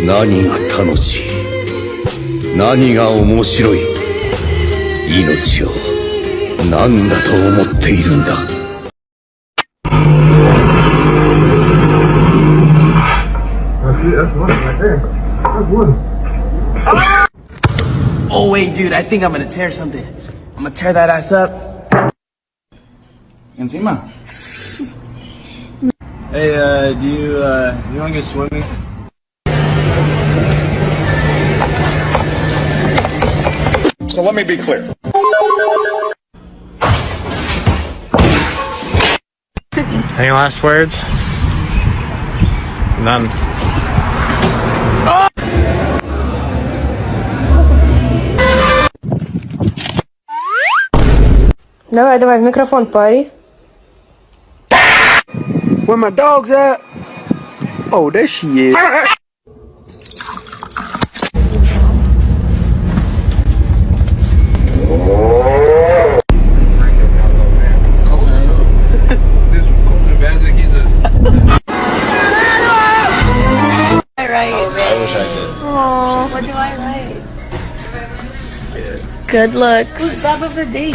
何が楽しい、何が面白い、命を何だと思っているんだ。Oh wait, dude, I think I'm gonna tear something. I'm gonna tear that ass up. Encima. Hey, do you wanna go swimming? So let me be clear. Any last words? None. Давай, давай, в микрофон пари. Where my dog's at? Oh, there she is. What do I write? Good looks. Top of the day.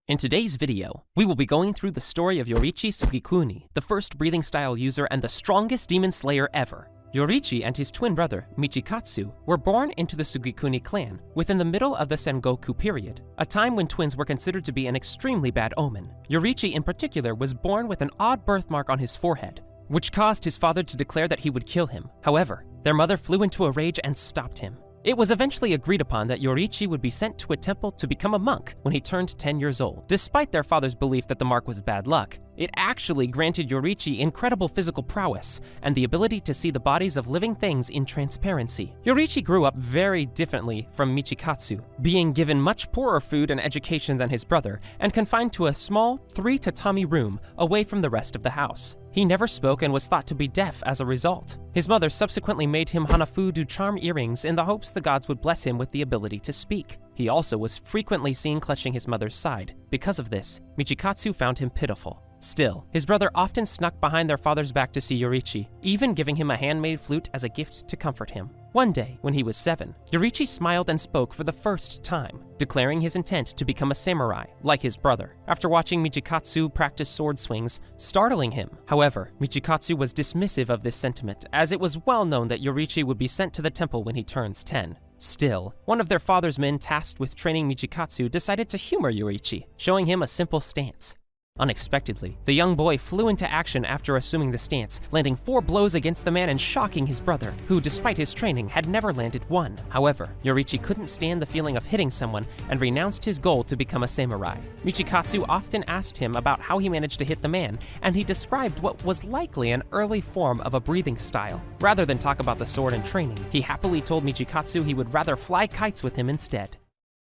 In today's video, we will be going through the story of Yoriichi Tsugikuni, the first breathing style user and the strongest demon slayer ever. Yoriichi and his twin brother, Michikatsu, were born into the Tsugikuni clan within the middle of the Sengoku period, a time when twins were considered to be an extremely bad omen. Yoriichi in particular was born with an odd birthmark on his forehead, which caused his father to declare that he would kill him. However, their mother flew into a rage and stopped him. It was eventually agreed upon that Yoriichi would be sent to a temple to become a monk when he turned 10 years old. Despite their father's belief that the mark was bad luck, it actually granted Yoriichi incredible physical prowess and the ability to see the bodies of living things in transparency. Yoriichi grew up very differently from Michikatsu, being given much poorer food and education than his brother and confined to a small 3-tatami room away from the rest of the house. He never spoke and was thought to be deaf as a result. His mother subsequently made him hanafudu charm earrings in the hopes the gods would bless him with the ability to speak. He also was frequently seen clutching his mother's side. Because of this, Michikatsu found him pitiful. Still, his brother often snuck behind their father's back to see Yoriichi, even giving him a handmade flute as a gift to comfort him. One day, when he was 7, Yoriichi smiled and spoke for the first time, declaring his intent to become a samurai, like his brother, after watching Michikatsu practice sword swings, startling him. However, Michikatsu was dismissive of this sentiment, as it was well known that Yoriichi would be sent to the temple when he turns 10. Still, one of their father's men tasked with training Michikatsu decided to humor Yoriichi, showing him a simple stance. Unexpectedly, the young boy flew into action after assuming the stance, landing 4 blows against the man and shocking his brother, who, despite his training, had never landed one. However, Yoriichi couldn't stand the feeling of hitting someone and renounced his goal to become a samurai. Michikatsu often asked him about how he managed to hit the man, and he described what was likely an early form of a breathing style. Rather than talk about the sword and training, he happily told Michikatsu he would rather fly kites with him instead.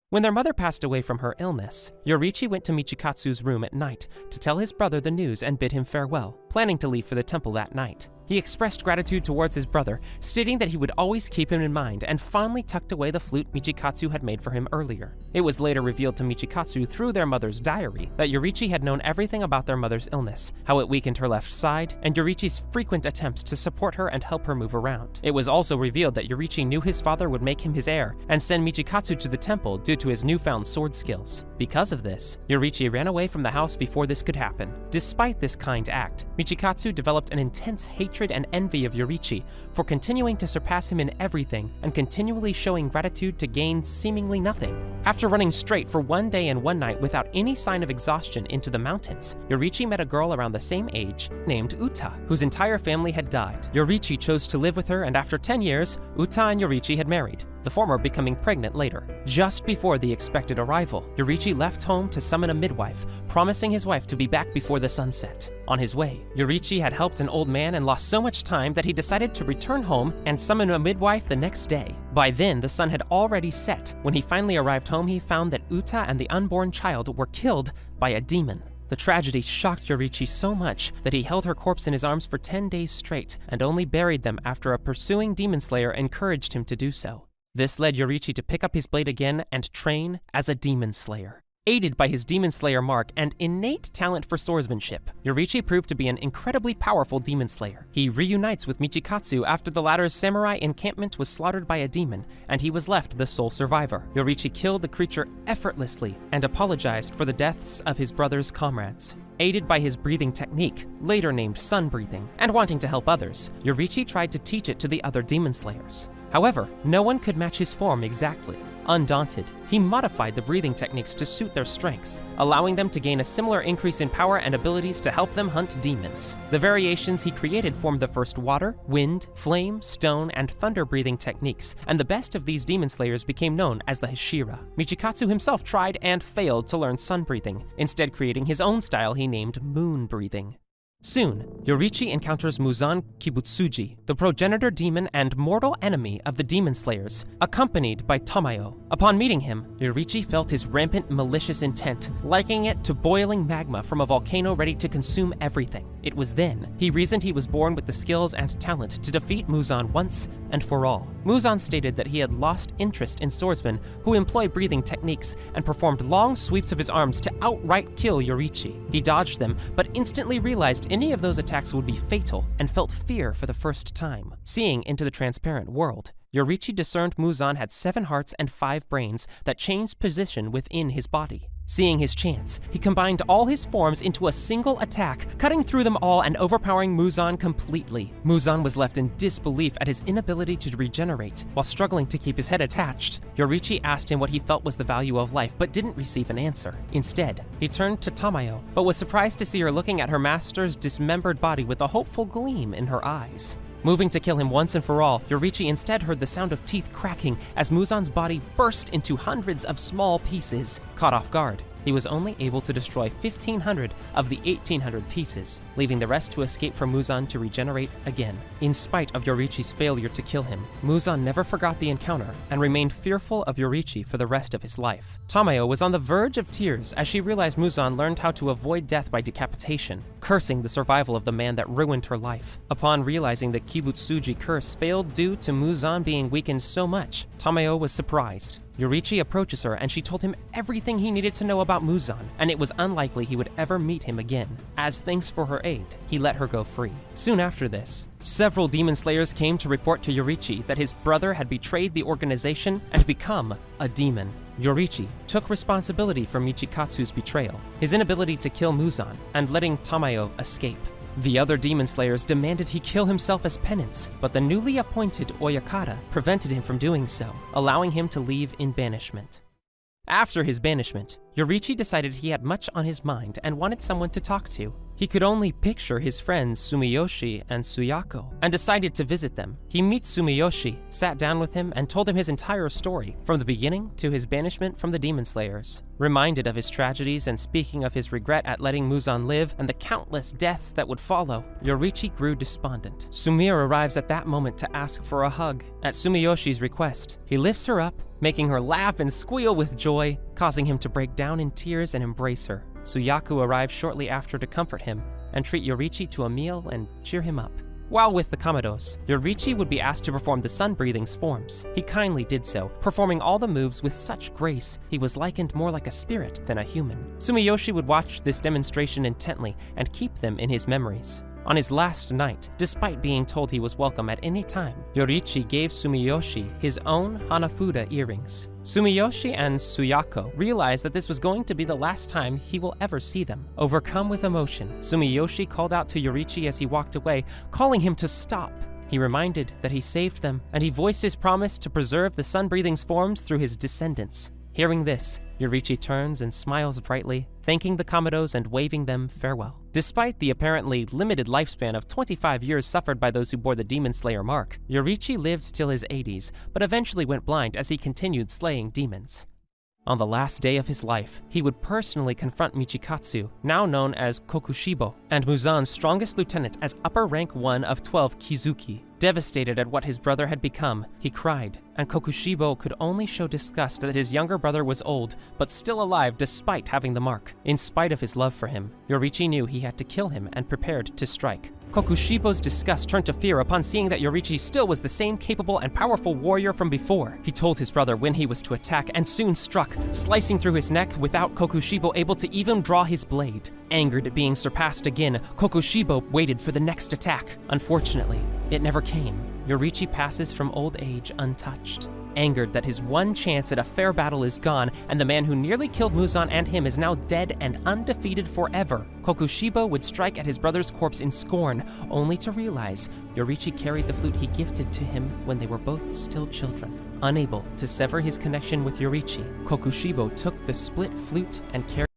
When their mother passed away from her illness, Yoriichi went to Michikatsu's room at night to tell his brother the news and bid him farewell, planning to leave for the temple that night. He expressed gratitude towards his brother, stating that he would always keep him in mind, and fondly tucked away the flute Michikatsu had made for him earlier. It was later revealed to Michikatsu through their mother's diary that Yoriichi had known everything about their mother's illness, how it weakened her left side, and Yoriichi's frequent attempts to support her and help her move around. It was also revealed that Yoriichi knew his father would make him his heir and send Michikatsu to the temple due to his newfound sword skills. Because of this, Yoriichi ran away from the house before this could happen. Despite this kind act, Michikatsu developed an intense hatred and envy of Yoriichi for continuing to surpass him in everything and continually showing gratitude to gain seemingly nothing. After running straight for 1 day and 1 night without any sign of exhaustion into the mountains, Yoriichi met a girl around the same age named Uta, whose entire family had died. Yoriichi chose to live with her, and after 10 years, Uta and Yoriichi had married, the former becoming pregnant later. Just before the expected arrival, Yoriichi left home to summon a midwife, promising his wife to be back before the sunset. On his way, Yoriichi had helped an old man and lost so much time that he decided to return home and summon a midwife the next day. By then, the sun had already set. When he finally arrived home, he found that Uta and the unborn child were killed by a demon. The tragedy shocked Yoriichi so much that he held her corpse in his arms for 10 days straight and only buried them after a pursuing demon slayer encouraged him to do so. This led Yoriichi to pick up his blade again and train as a demon slayer. Aided by his Demon Slayer mark and innate talent for swordsmanship, Yoriichi proved to be an incredibly powerful Demon Slayer. He reunites with Michikatsu after the latter's samurai encampment was slaughtered by a demon, and he was left the sole survivor. Yoriichi killed the creature effortlessly and apologized for the deaths of his brother's comrades. Aided by his breathing technique, later named sun breathing, and wanting to help others, Yoriichi tried to teach it to the other Demon Slayers. However, no one could match his form exactly. Undaunted, he modified the breathing techniques to suit their strengths, allowing them to gain a similar increase in power and abilities to help them hunt demons. The variations he created formed the first water, wind, flame, stone, and thunder breathing techniques, and the best of these demon slayers became known as the Hashira. Michikatsu himself tried and failed to learn sun breathing, instead creating his own style he named moon breathing. Soon, Yoriichi encounters Muzan Kibutsuji, the progenitor demon and mortal enemy of the Demon Slayers, accompanied by Tamayo. Upon meeting him, Yoriichi felt his rampant malicious intent, likening it to boiling magma from a volcano ready to consume everything. It was then he reasoned he was born with the skills and talent to defeat Muzan once and for all. Muzan stated that he had lost interest in swordsmen who employ breathing techniques and performed long sweeps of his arms to outright kill Yoriichi. He dodged them, but instantly realized any of those attacks would be fatal and felt fear for the first time. Seeing into the transparent world, Yoriichi discerned Muzan had 7 hearts and 5 brains that changed position within his body. Seeing his chance, he combined all his forms into a single attack, cutting through them all and overpowering Muzan completely. Muzan was left in disbelief at his inability to regenerate. While struggling to keep his head attached, Yoriichi asked him what he felt was the value of life, but didn't receive an answer. Instead, he turned to Tamayo, but was surprised to see her looking at her master's dismembered body with a hopeful gleam in her eyes. Moving to kill him once and for all, Yoriichi instead heard the sound of teeth cracking as Muzan's body burst into hundreds of small pieces. Caught off guard, he was only able to destroy 1,500 of the 1,800 pieces, leaving the rest to escape for Muzan to regenerate again. In spite of Yoriichi's failure to kill him, Muzan never forgot the encounter and remained fearful of Yoriichi for the rest of his life. Tamayo was on the verge of tears as she realized Muzan learned how to avoid death by decapitation, cursing the survival of the man that ruined her life. Upon realizing the Kibutsuji curse failed due to Muzan being weakened so much, Tamayo was surprised. Yoriichi approaches her and she told him everything he needed to know about Muzan, and it was unlikely he would ever meet him again. As thanks for her aid, he let her go free. Soon after this, several demon slayers came to report to Yoriichi that his brother had betrayed the organization and become a demon. Yoriichi took responsibility for Michikatsu's betrayal, his inability to kill Muzan, and letting Tamayo escape. The other demon slayers demanded he kill himself as penance, but the newly appointed Oyakata prevented him from doing so, allowing him to leave in banishment. After his banishment, Yoriichi decided he had much on his mind and wanted someone to talk to. He could only picture his friends Sumiyoshi and Suyako, and decided to visit them. He meets Sumiyoshi, sat down with him, and told him his entire story, from the beginning to his banishment from the Demon Slayers. Reminded of his tragedies and speaking of his regret at letting Muzan live and the countless deaths that would follow, Yoriichi grew despondent. Sumire arrives at that moment to ask for a hug. At Sumiyoshi's request, he lifts her up, making her laugh and squeal with joy, causing him to break down in tears and embrace her. Suyaku arrives shortly after to comfort him and treat Yoriichi to a meal and cheer him up. While with the Kamados, Yoriichi would be asked to perform the sun-breathing's forms. He kindly did so, performing all the moves with such grace he was likened more like a spirit than a human. Sumiyoshi would watch this demonstration intently and keep them in his memories. On his last night, despite being told he was welcome at any time, Yoriichi gave Sumiyoshi his own Hanafuda earrings. Sumiyoshi and Suyako realized that this was going to be the last time he will ever see them. Overcome with emotion, Sumiyoshi called out to Yoriichi as he walked away, calling him to stop. He reminded that he saved them, and he voiced his promise to preserve the sun-breathing's forms through his descendants. Hearing this, Yoriichi turns and smiles brightly, thanking the Kamados and waving them farewell. Despite the apparently limited lifespan of 25 years suffered by those who bore the Demon Slayer mark, Yoriichi lived till his 80s, but eventually went blind as he continued slaying demons. On the last day of his life, he would personally confront Michikatsu, now known as Kokushibo, and Muzan's strongest lieutenant as upper rank 1 of 12 Kizuki. Devastated at what his brother had become, he cried, and Kokushibo could only show disgust that his younger brother was old, but still alive despite having the mark. In spite of his love for him, Yoriichi knew he had to kill him and prepared to strike. Kokushibo's disgust turned to fear upon seeing that Yorichi still was the same capable and powerful warrior from before. He told his brother when he was to attack and soon struck, slicing through his neck without Kokushibo able to even draw his blade. Angered at being surpassed again, Kokushibo waited for the next attack. Unfortunately, it never came. Yorichi passes from old age untouched. Angered that his one chance at a fair battle is gone, and the man who nearly killed Muzan and him is now dead and undefeated forever, Kokushibo would strike at his brother's corpse in scorn, only to realize Yorichi carried the flute he gifted to him when they were both still children. Unable to sever his connection with Yorichi, Kokushibo took the split flute and carried